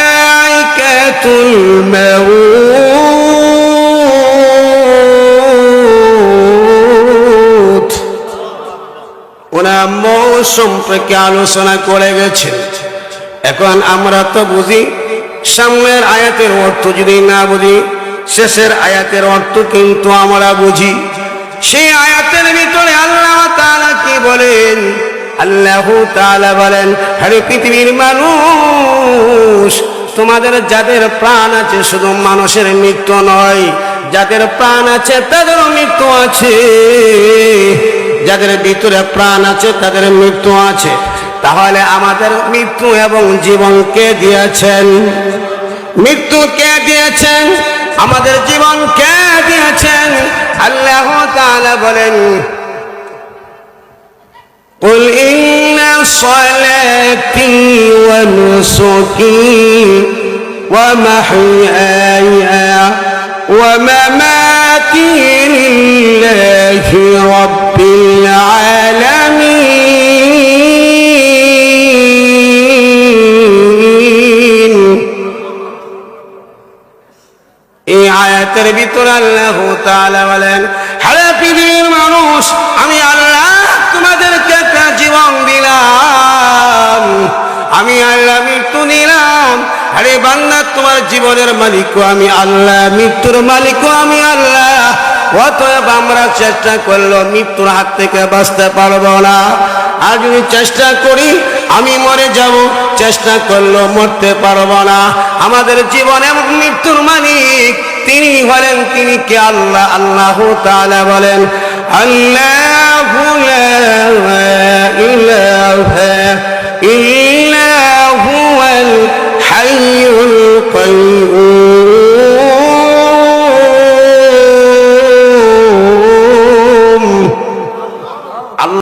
যায়িকাতুল মাউত। ওনার মৌত সম্পর্কে আলোচনা করে গেছেন। এখন আমরা তো বুঝি, সামনের আয়াতের অর্থ যদি না বুঝি, শেষের আয়াতের অর্থ কিন্তু আমরা বুঝি। সেই আয়াতের ভিতরে আল্লাহ তাআলা কি বলেন? আল্লাহ তাআলা বলেন, আরে পৃথিবীর মানুষ, তোমাদের যাদের প্রাণ আছে, শুধু মানুষের মৃত্যু নয়, যাদের প্রাণ আছে তাদেরও মৃত্যু আছে, যাদের ভিতরে প্রাণ আছে তাদের মৃত্যু আছে। তাহলে আমাদের মৃত্যু এবং জীবন কে দিয়েছেন? মৃত্যু কে দিয়েছেন? আমাদের জীবন কে দিয়েছেন? আল্লাহ তাআলা বলেন, قل إن صلاتي ونسكي ومحياي ومماتي لله رب العالمين। এই আয়াতের ভিতরে আল্লাহ তাআলা বলেন, হে পৃথিবীর মানুষ, আমি আল্লাহ তোমাদেরকে একটা জীবন দিলাম, আমি আল্লাহ মৃত্যু নিলাম। আরে বান্দা, তোমার জীবনের মালিকও আমি আল্লাহ, মৃত্যুর মালিকও আমি আল্লাহ। অতএব আমরা চেষ্টা করলেও মৃত্যুর হাত থেকে বাঁচতে পারবো না। আর যদি চেষ্টা করি আমি মরে যাব, চেষ্টা করলেও মরতে পারবো না। আমাদের জীবন এবং মৃত্যুর মালিক তিনি হলেন, তিনি কে? আল্লাহ। আল্লাহ তাআলা বলেন, আল্লাহু লা ইলাহা